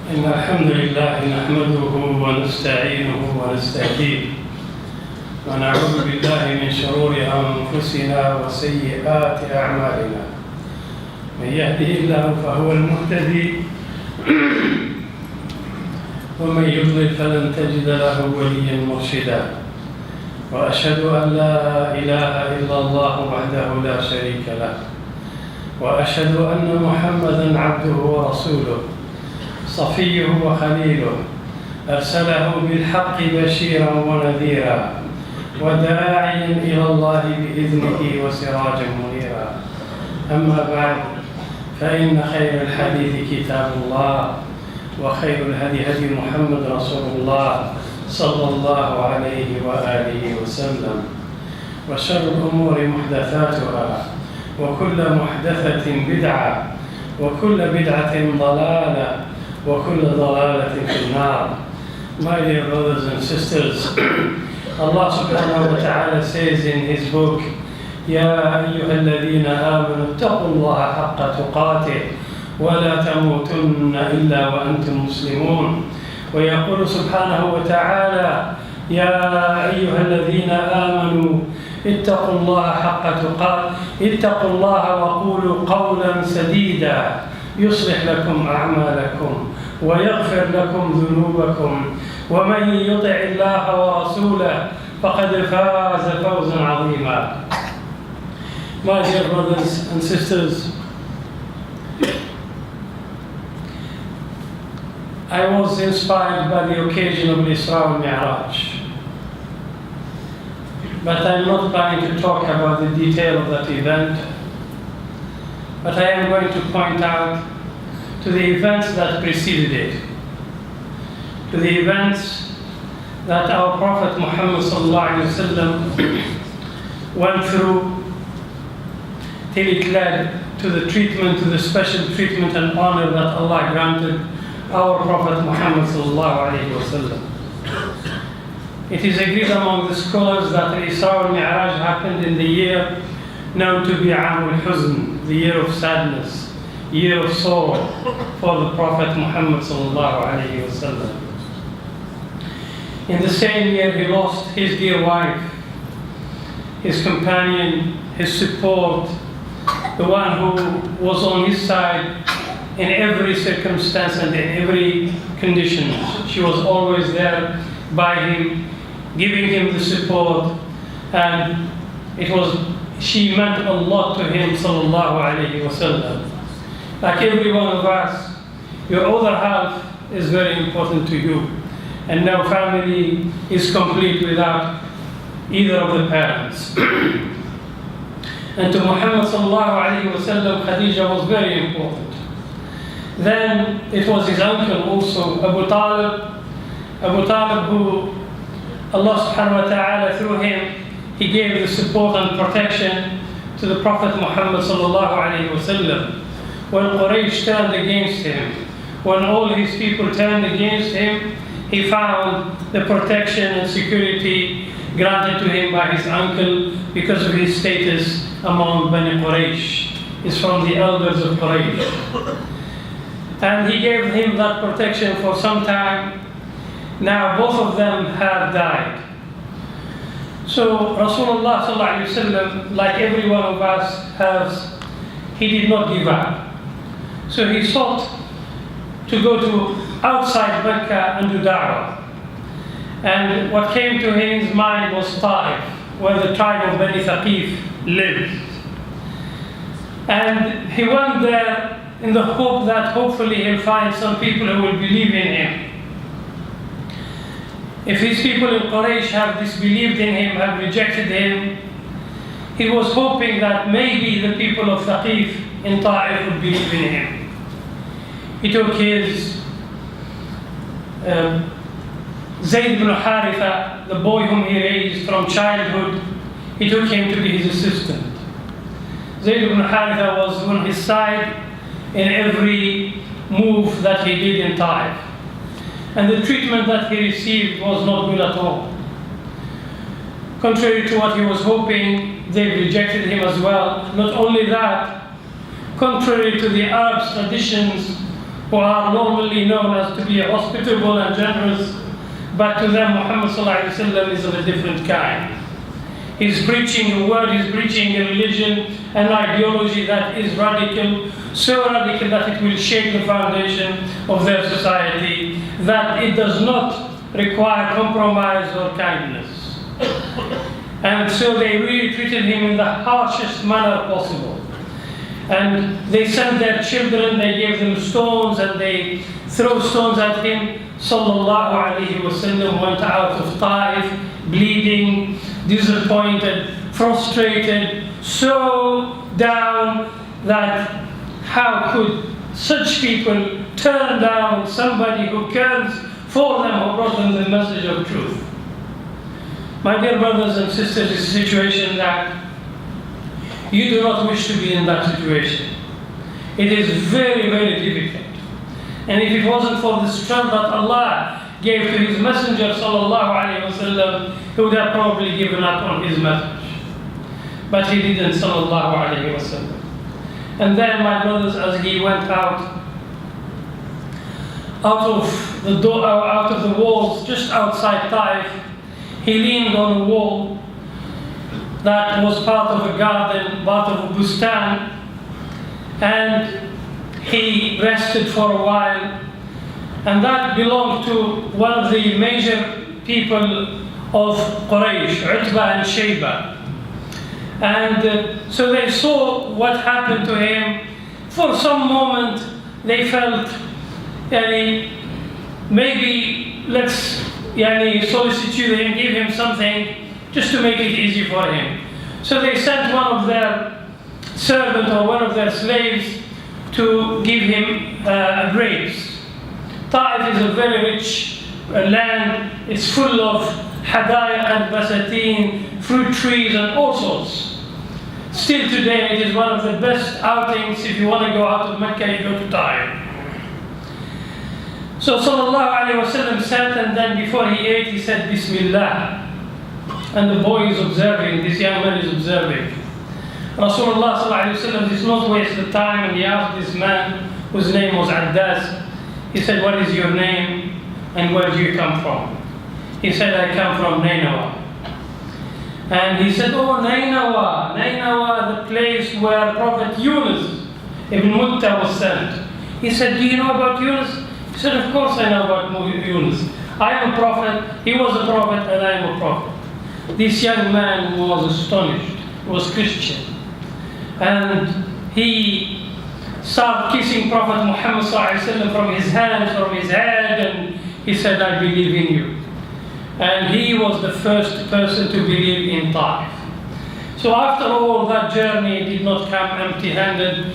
إن الحمد لله نحمده ونستعينه ونستهديه ونعوذ بالله من شرور أنفسنا وسيئات أعمالنا. من يهده الله فهو المهتدي ومن يضلل فلن تجد له وليا مرشدا. وأشهد أن لا إله إلا الله وحده لا شريك له، وأشهد أن محمدًا عبده ورسوله صفيه وخليله، أرسله بالحق بشيرا ونذيرا وداعيا إلى الله بإذنه وسراجا منيرا. أما بعد، فإن خير الحديث كتاب الله، وخير الهدي هدي محمد رسول الله صلى الله عليه وآله وسلم، وشر الأمور محدثاتها، وكل محدثة بدعة، وكل بدعة ضلالة، وكل ضلالة في النار. My dear brothers and sisters, Allah subhanahu wa ta'ala says in His book, يا أيها الذين آمنوا اتقوا الله حق تقاته ولا تموتن إلا وأنتم مسلمون. ويقول سبحانه وتعالى يا أيها الذين آمنوا اتقوا الله حق تقاته اتقوا الله وقولوا قولا سديدا يصلح لكم أعمالكم ويغفر لكم ذنوبكم ومن يطع الله ورسوله فقد فاز فوزا عظيما. My dear brothers and sisters, I was inspired by the occasion of Isra and Mi'raj, but I'm not planning to talk about the detail of that event, but I am going to point out to the events that preceded it, to the events that our Prophet Muhammad went through till it led to the treatment, to the special treatment and honor that Allah granted our Prophet Muhammad sallallahu alayhi wa sallam. It is agreed among the scholars that the Isra and Mi'raj happened in the year known to be Aam al-Huzn, the year of sadness, year of sorrow for the Prophet Muhammad sallallahu alayhi wa sallam. In the same year he lost his dear wife, his companion, his support, the one who was on his side in every circumstance and in every condition. She was always there by him, giving him the support, and she meant a lot to him sallallahu alayhi wa sallam. Like every one of us, your other half is very important to you, and no family is complete without either of the parents. And to Muhammad sallallahu alayhi wa sallam, Khadija was very important. Then it was his uncle also, Abu Talib, who Allah subhanahu wa ta'ala through him, he gave the support and protection to the Prophet Muhammad sallallahu alayhi wa sallam. When Quraysh turned against him, when all his people turned against him, he found the protection and security granted to him by his uncle because of his status among Bani Quraysh. He's from the elders of Quraysh. And he gave him that protection for some time. Now both of them have died. So Rasulullah sallallahu alaihi wasallam, like every one of us he did not give up. So he sought to go to outside Mecca and do da'wah. And what came to his mind was Ta'if, where the tribe of Bani Thaqif lived. And he went there in the hope that hopefully he'll find some people who will believe in him. If his people in Quraysh have disbelieved in him, have rejected him, he was hoping that maybe the people of Thaqif in Ta'if would believe in him. He took his Zayd ibn Haritha, the boy whom he raised from childhood, he took him to be his assistant. Zayd ibn Haritha was on his side in every move that he did in Ta'if. And the treatment that he received was not good at all. Contrary to what he was hoping, they rejected him as well. Not only that, contrary to the Arabs' traditions who are normally known as to be hospitable and generous, but to them Muhammad sallallahu alaihi wasallam is of a different kind. He's preaching a word, he's preaching a religion, an ideology that is radical, so radical that it will shake the foundation of their society, that it does not require compromise or kindness. And so they really treated him in the harshest manner possible. And they sent their children, they gave them stones, and they threw stones at him. Sallallahu alayhi wasallam went out of Taif, bleeding, disappointed, frustrated, so down that how could such people turn down somebody who cares for them, who brought them the message of truth? My dear brothers and sisters, it's a situation that you do not wish to be in that situation. It is very, very difficult. And if it wasn't for the strength that Allah gave to His Messenger sallallahu alaihi wasallam, he would have probably given up on his message. But he didn't sallallahu alaihi wasallam. And then, my brothers, as he went out of the door, out of the walls, just outside Taif, he leaned on a wall that was part of a garden, part of a bustan, and he rested for a while. And that belonged to one of the major people of Quraysh, Utbah and Shayba. And so they saw what happened to him. For some moment they felt, maybe let's solicitude him, give him something just to make it easy for him. So they sent one of their servants or one of their slaves to give him grapes. Taif is a very rich land. It's full of hadaya and basateen, fruit trees and all sorts. Still today it is one of the best outings. If you want to go out of Mecca, you go to Taif. So sallallahu alayhi wasallam sat, and then before he ate he said Bismillah. And the boy is observing, this young man is observing. Rasulullah sallallahu alayhi wasallam did not waste the time, and he asked this man, whose name was Addas, he said, what is your name and where do you come from? He said, I come from Nainawa. And he said, oh, Nainawa, the place where Prophet Yunus ibn Mutta was sent. He said, do you know about Yunus? He said, of course I know about Yunus. I am a prophet, he was a prophet, and I am a prophet. This young man was astonished. He was Christian. And he started kissing Prophet Muhammad ﷺ from his hands, from his head, and he said, I believe in you. And he was the first person to believe in Taif. So after all, that journey did not come empty-handed,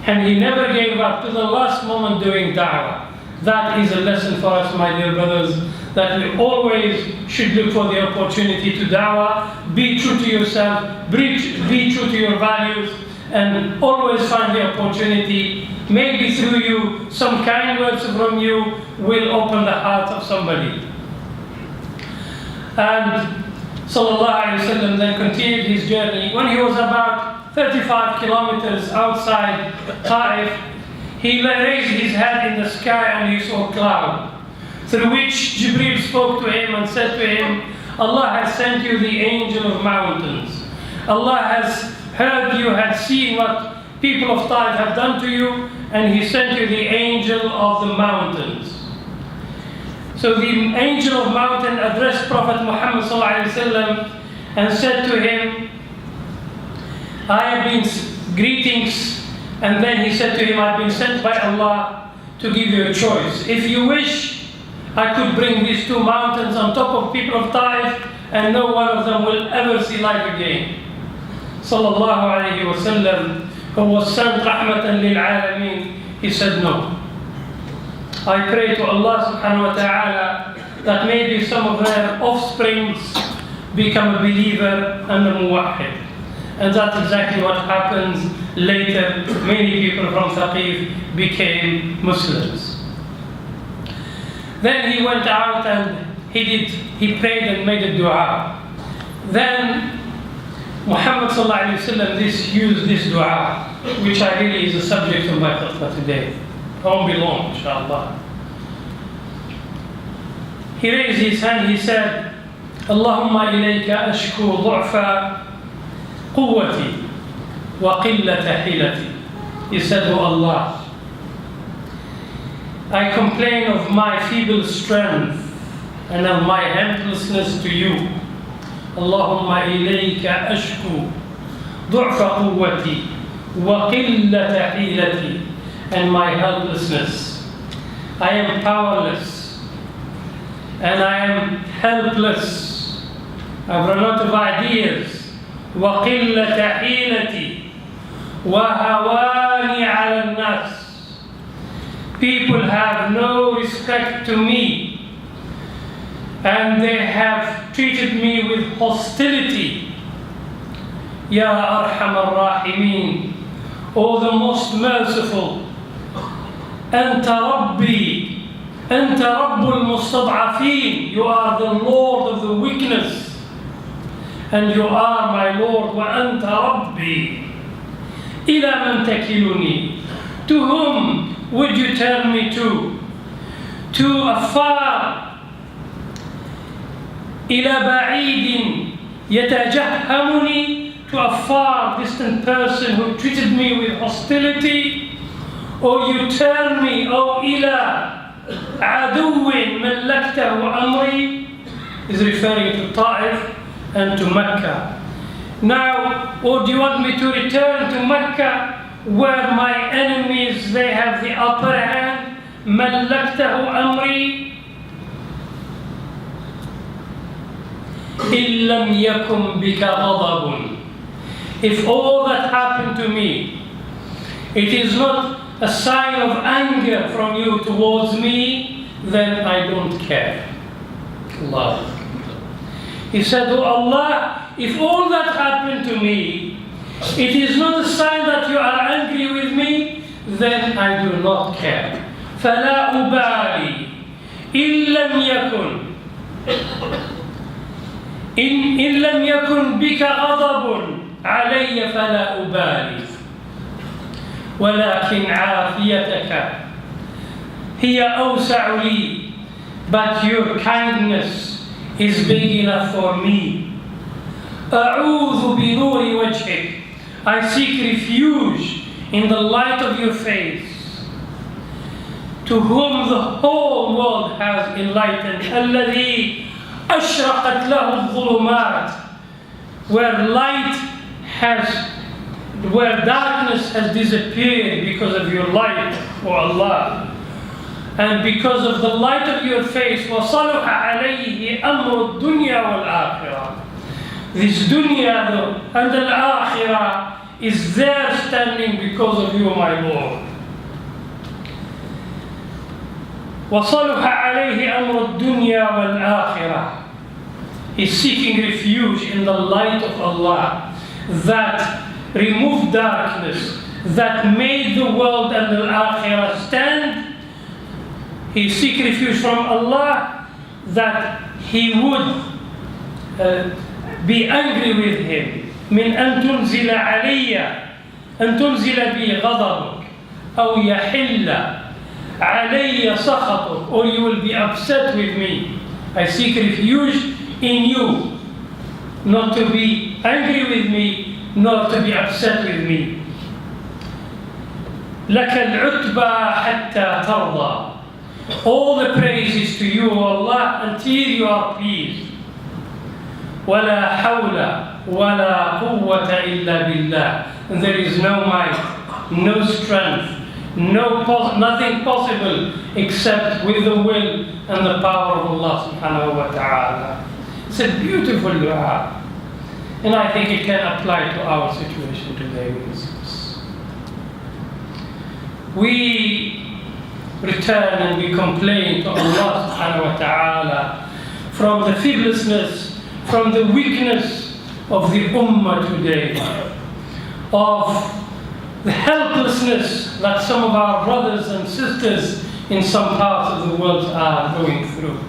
and he never gave up to the last moment doing da'wah. That is a lesson for us, my dear brothers, that we always should look for the opportunity to da'wah, be true to yourself, be true to your values, and always find the opportunity. Maybe through you, some kind words from you will open the heart of somebody. And sallallahu alayhi wa sallam then continued his journey. When he was about 35 kilometers outside Taif, he raised his head in the sky and he saw a cloud, through which Jibreel spoke to him and said to him, Allah has sent you the angel of mountains. Allah has heard you, had seen what people of Taif have done to you, and He sent you the angel of the mountains. So the angel of mountain addressed Prophet Muhammad ﷺ and said to him, I have been greetings, and then he said to him, I have been sent by Allah to give you a choice. If you wish, I could bring these two mountains on top of people of Taif, and no one of them will ever see life again. Sallallahu alayhi wa sallam, who was sent rahmatan lil alameen, he said no. I pray to Allah subhanahu wa ta'ala that maybe some of their offsprings become a believer and a muwahhid. And that's exactly what happens later. Many people from Thaqif became Muslims. Then he went out and he prayed and made a dua. Then Muhammad sallallahu alayhi wa sallam used this dua, which I really is the subject of my khutbah today. I won't be long, inshallah. He raised his hand, he said, Allahumma ilayka ashku du'fa quwwati wa qillata hilati. He said, Oh Allah, I complain of my feeble strength and of my helplessness to you. Allahumma ilayka ashku du'fa quwwati wa qillata hilati, and my helplessness. I am powerless and I am helpless. I've run out of ideas. wa qillata hilati wa hawani ala nas. People have no respect to me, and they have treated me with hostility. Ya Arham al-Rahimin, O the most merciful, Anta Rabbi, Anta Rabbul Mustad'afin, you are the Lord of the weakness, and you are my Lord. Wa Anta Rabbi, ila man takiluni, to whom would you turn me to? To afar, ila ba'idin yatajahhamuni, to a far distant person who treated me with hostility, or you turn me, O ila aduwin mallaktahu amri, is referring to Ta'if and to Mecca. Now, or do you want me to return to Mecca, where my enemies, they have the upper hand? Mallaktahu amri. Illam yakum bika ghadabun. If all that happened to me, it is not a sign of anger from you towards me, then I don't care. Allah. He said, Oh Allah, if all that happened to me, it is not a sign that you are angry with me, then I do not care. فَلَا أُبَالِي إِن لَمْ يَكُنْ بِكَ غَضَبٌ عَلَيَّ فَلَا أُبَالِي وَلَكِنْ عَافِيَتَكَ هِيَ أَوْسَعُ لِي, but your kindness is big enough for me. أَعُوذُ بِنُورِ وَجْهِكَ, I seek refuge in the light of your face, to whom the whole world has enlightened. الَّذِي أَشْرَقَتْ لَهُ الظُّلُمَاتِ, where darkness has disappeared because of your light, O Allah, and because of the light of your face. وَصَلُحَ عَلَيْهِ أَمْرُ الدُّنْيَا وَالْآخِرَةِ, this dunya and al-akhirah is there standing because of you, my Lord. وَصَلُحَ عَلَيْهِ أَمْرُ الدُّنْيَا وَالْآخِرَةِ, he's seeking refuge in the light of Allah that removed darkness, that made the world and al-akhirah stand. He seeks refuge from Allah that he would be angry with him. من أن تنزل علي أن تنزل بي غضبك أو يحل علي سخطك, or you will be upset with me. I seek refuge in you, not to be angry with me, not to be upset with me. لك العتبى حتى ترضى, all the praise is to you, Allah, until you are pleased. ولا حول ولا قوة إلا بالله, and there is no might, no strength, nothing possible except with the will and the power of Allah subhanahu wa ta'ala. It's a beautiful dua, and I think it can apply to our situation today. We return and we complain to Allah subhanahu wa ta'ala from the feebleness, from the weakness of the Ummah today, of the helplessness that some of our brothers and sisters in some parts of the world are going through.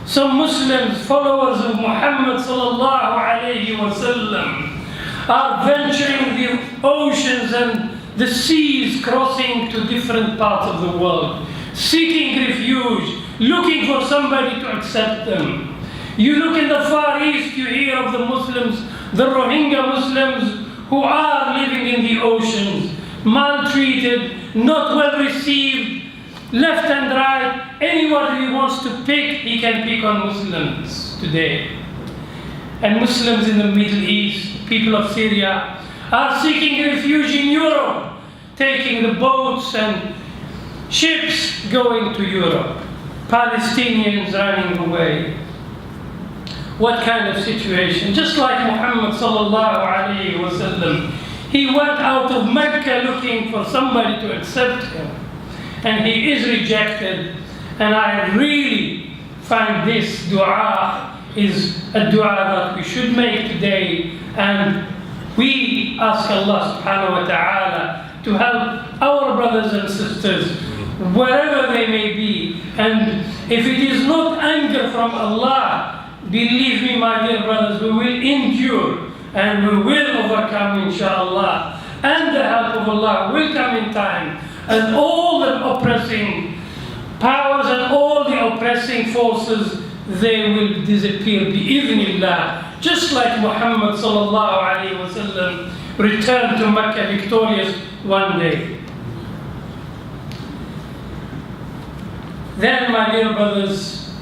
Some Muslims, followers of Muhammad sallallahu alayhi wa sallam, are venturing the oceans and the seas crossing to different parts of the world, seeking refuge, looking for somebody to accept them. You look in the Far East, you hear of the Muslims, the Rohingya Muslims who are living in the oceans, maltreated, not well received, left and right. Anyone who wants to pick, he can pick on Muslims today. And Muslims in the Middle East, people of Syria, are seeking refuge in Europe, taking the boats and ships going to Europe. Palestinians running away. What kind of situation? Just like Muhammad sallallahu alayhi wa sallam, he went out of Mecca looking for somebody to accept him, and he is rejected. And I really find this dua is a dua that we should make today, and we ask Allah subhanahu wa ta'ala to help our brothers and sisters wherever they may be. And if it is not anger from Allah, believe me, my dear brothers, we will endure and we will overcome, inshallah. And the help of Allah will come in time. And all the oppressing powers and all the oppressing forces, they will disappear bi-idhnillah. Just like Muhammad sallallahu alayhi wa sallam returned to Mecca victorious one day. Then, my dear brothers,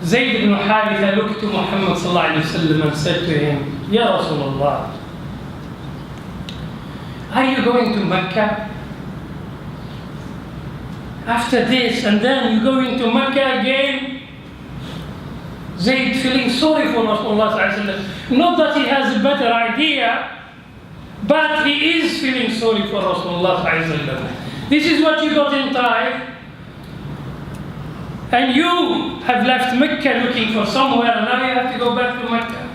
Zayd ibn Haritha looked to Muhammad sallallahu alayhi wa sallam and said to him, Ya Rasulullah, are you going to Mecca? After this, and then you're going to Mecca again? Zayd feeling sorry for Rasulullah sallallahu alayhi wa sallam. Not that he has a better idea, but he is feeling sorry for Rasulullah sallallahu alayhi wa sallam. This is what you got in time. And you have left Mecca looking for somewhere, and now you have to go back to Mecca.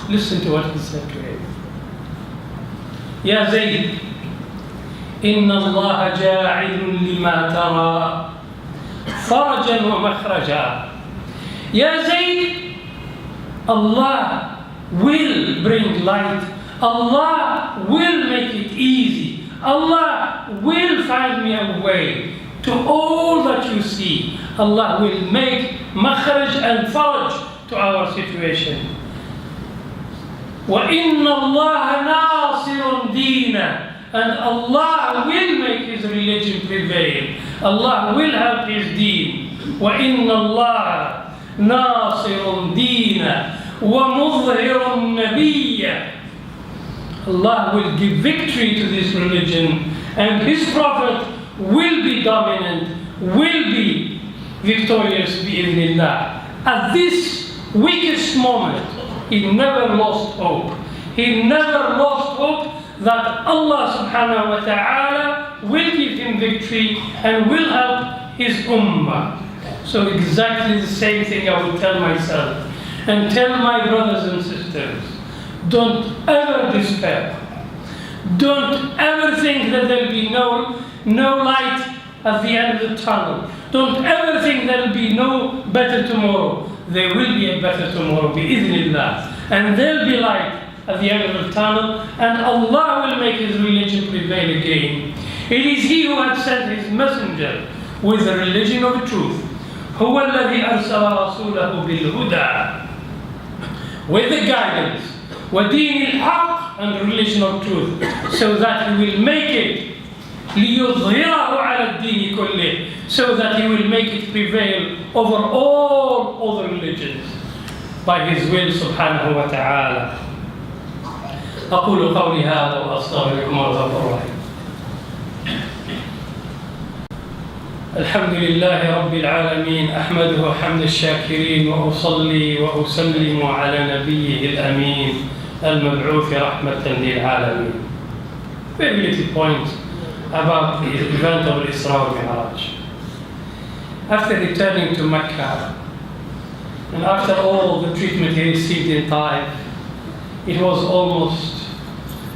Listen to what he said to him. Ya Zayd, Inna Allah ja'ilun lima tara farajan wa makhraja. Ya Zayd, Allah will bring light. Allah will make it easy. Allah will find me a way to all that you see. Allah will make makhraj and faraj to our situation. وَإِنَّ اللَّهَ نَاصِرٌ دِينًا. And Allah will make His religion prevail. Allah will help His deen. وَإِنَّ اللَّهَ نَاصِرٌ دِينًا وَمُظْهِرٌ نَبِيًّا. Allah will give victory to this religion, and His Prophet will be dominant, will be victorious bi-idhnillah. At this weakest moment, he never lost hope. He never lost hope that Allah subhanahu wa ta'ala will give him victory and will help his ummah. So exactly the same thing I will tell myself and tell my brothers and sisters. Don't ever despair. Don't ever think that there will be no light at the end of the tunnel. Don't ever think there will be no better tomorrow. There will be a better tomorrow, bi-idhnillah. And there will be light at the end of the tunnel, and Allah will make His religion prevail again. It is He who had sent His messenger with the religion of truth. هو الذي أرسل رسوله بالهدى, with the guidance, ودين الحق, and religion of truth, so that He will make it ليظهره على الدين كله, so that He will make it prevail over all other religions by His will سبحانه وتعالى. أقول قولي هذا وأستغفركم وأتوب إليه. الحمد لله رب العالمين، أحمده حمد الشاكرين، وأصلي وأسلم على نبيه الأمين المبعوث رحمة للعالمين. Very little point about the event of Isra al-Mi'raj. After returning to Mecca, and after all the treatment he received in Taif, it was almost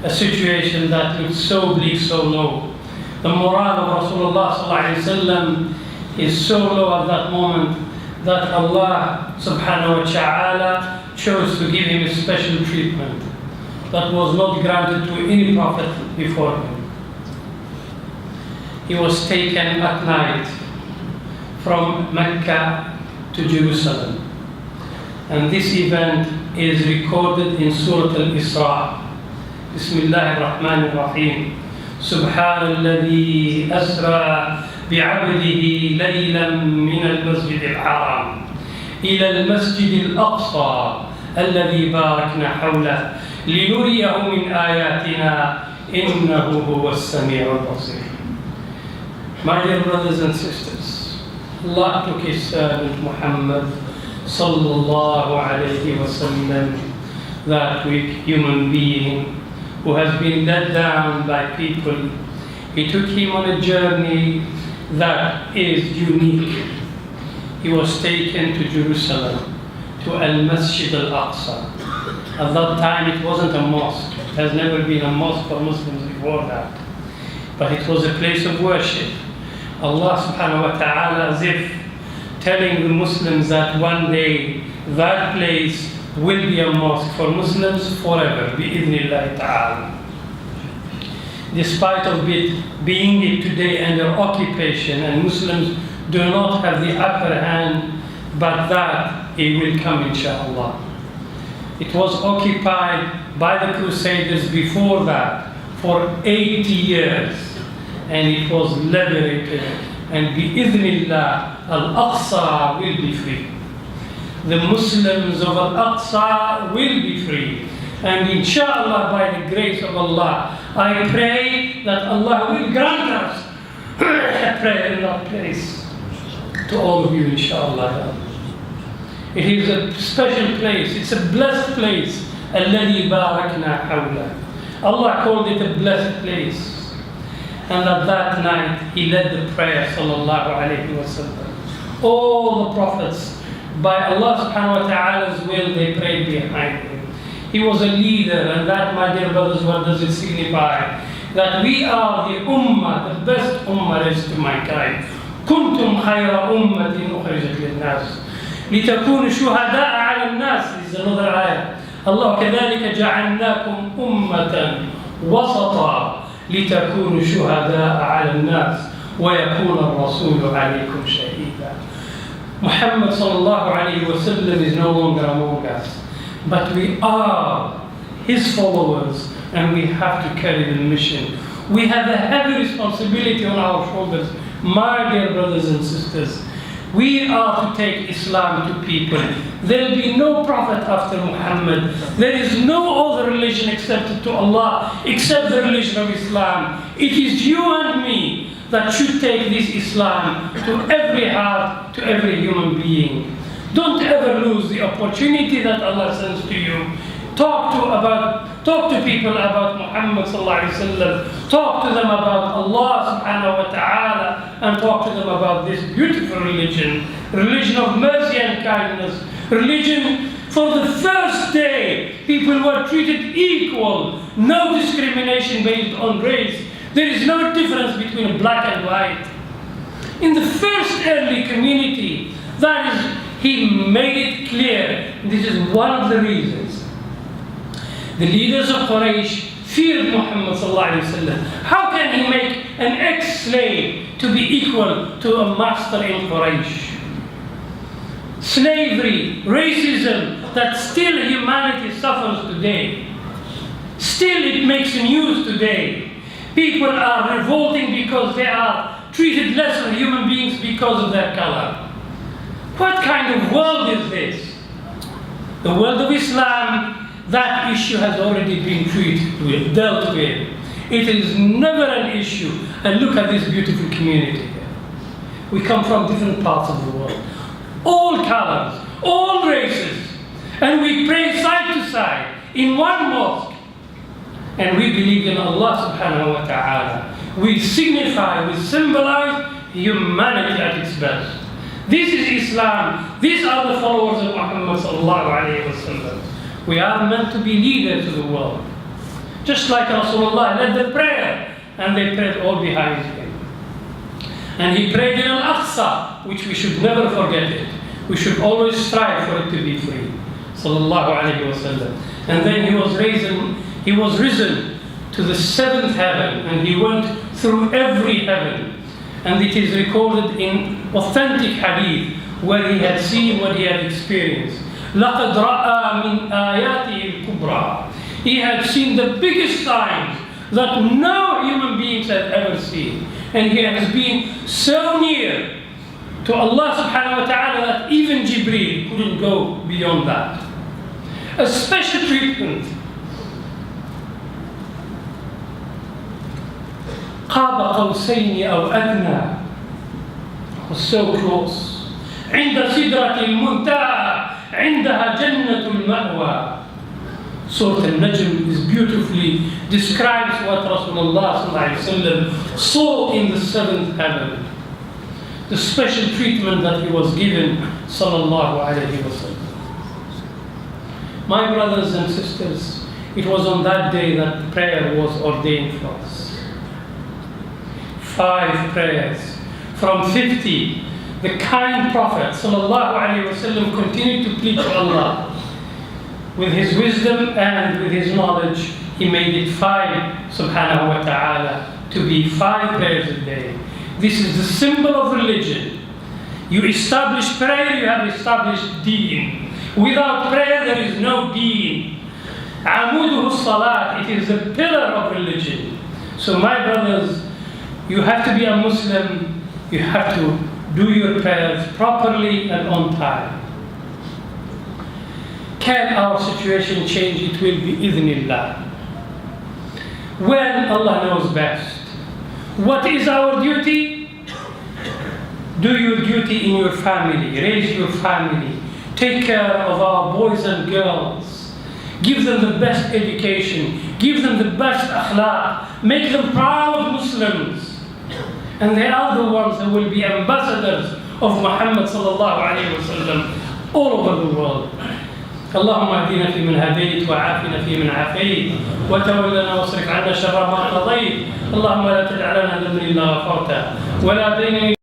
a situation that looked so bleak, so low. The morale of Rasulullah sallallahu alaihi wasallam is so low at that moment that Allah subhanahu wa ta'ala chose to give him a special treatment that was not granted to any prophet before him. he was taken at night from Mecca to Jerusalem. And this event is recorded in Surah Al-Isra. Bismillah ar-Rahman ar-Rahim. Subhanalladhi asra bi'abdihi laylan min al-masjid al-haram ila al-masjid al-aqsa alladhi barakna hawlah linuriyahu min ayatina innahu huwa as-sami'u al-basir. My dear brothers and sisters, Allah took His servant Muhammad sallallahu alayhi wa sallam, that weak human being who has been let down by people. He took him on a journey that is unique. He was taken to Jerusalem, to Al-Masjid Al-Aqsa. At that time it wasn't a mosque. It has never been a mosque for Muslims before that. But it was a place of worship. Allah subhanahu wa ta'ala, as if telling the Muslims that one day that place will be a mosque for Muslims forever, bi-idhnillahi ta'ala. Despite of it being it today under occupation and Muslims do not have the upper hand, but that it will come inshallah. It was occupied by the Crusaders before that for 80 years, and it was liberated, and bi-idhnillah Al-Aqsa will be free. The Muslims of Al-Aqsa will be free. And inshallah, by the grace of Allah, I pray that Allah will grant us a prayer in that place. To all of you, inshallah. It is a special place. It's a blessed place. Alladhi barakna hawla. Allah called it a blessed place. And at that night, He led the prayer, sallallahu alayhi wa sallam. All the prophets, by Allah subhanahu wa ta'ala's will, they prayed behind him. He was a leader, and that, my dear brothers, what does it signify? That we are the Ummah, the best Ummah is to mankind. كنتم خير أمة أخرجت للناس لتكونوا شهداء على الناس. This is another ayah. Allah كذلك جعلناكم أمة وسطا لتكونوا شهداء على الناس ويكون الرسول عليكم شهيدا. Muhammad sallallahu alayhi wa sallam is no longer among us, but we are his followers, and we have to carry the mission. We have a heavy responsibility on our shoulders, my dear brothers and sisters. We are to take Islam to people. There will be no prophet after Muhammad. There is no other religion accepted to Allah except the religion of Islam. It is you and me that should take this Islam to every heart, to every human being. Don't ever lose the opportunity that Allah sends to you. Talk to people about Muhammad sallallahu alaihi wasallam. Talk to them about Allah subhanahu wa ta'ala, and talk to them about this beautiful religion of mercy and kindness, religion for the first day people were treated equal, no discrimination based on race. There is no difference between black and white. In the first early community, that is, He made it clear. This is one of the reasons. The leaders of Quraysh feared Muhammad sallallahu alaihi wasallam. How can he make an ex-slave to be equal to a master in Quraysh? Slavery, racism, that still humanity suffers today. Still it makes news today. People are revolting because they are treated less than human beings because of their color. What kind of world is this? The world of Islam, that issue has already been dealt with. It is never an issue. And look at this beautiful community here. We come from different parts of the world. All colors, all races. And we pray side to side in one mosque. And we believe in Allah subhanahu wa ta'ala. We signify, we symbolize humanity at its best. This is Islam. These are the followers of Muhammad sallallahu alayhi wa sallam. We are meant to be leaders of the world. Just like Rasulullah led the prayer, and they prayed all behind him. And he prayed in Al-Aqsa, which we should never forget it. We should always strive for it to be free. Sallallahu alayhi wa sallam. And then he was risen to the seventh heaven, and he went through every heaven. and it is recorded in authentic hadith where he had seen what he had experienced. لَقَدْ رَأَى مِنْ آيَاتِهِ الْكُبْرَى. He had seen the biggest signs that no human beings had ever seen. And he has been so near to Allah subhanahu wa ta'ala that even Jibreel couldn't go beyond that. A special treatment. قاب قوسين أو أدنى, was so close. عند سدرة المنتهى عندها جنة المأوى. Surah Al-Najm is beautifully describes what Rasulullah saw in the seventh heaven. The special treatment that he was given, sallallahu alayhi wa sallam. My brothers and sisters, it was on that day that prayer was ordained for us. 5 prayers from 50. The kind Prophet sallallahu alayhi wa sallam continued to plead to Allah. With his wisdom and with his knowledge, he made it 5, subhanahu wa ta'ala, to be 5 prayers a day. This is the symbol of religion. You establish prayer, you have established deen. Without prayer, there is no deen. Amuduhu salat, it is the pillar of religion. So my brothers, you have to be a Muslim, you have to do your prayers properly and on time. Can our situation change? It will be idhnillah. When Allah knows best. What is our duty? Do your duty in your family. Raise your family. Take care of our boys and girls. Give them the best education. Give them the best akhlaq. Make them proud Muslims. And they are the ones who will be ambassadors of Muhammad sallallahu alayhi wa sallam all over the world. اللهم اهدنا فيمن هديت وعافنا فيمن عافيت وتولنا واصرف عنا شر ما قضيت اللهم لا تدع لنا ذنبا الا غفرته ولا دينا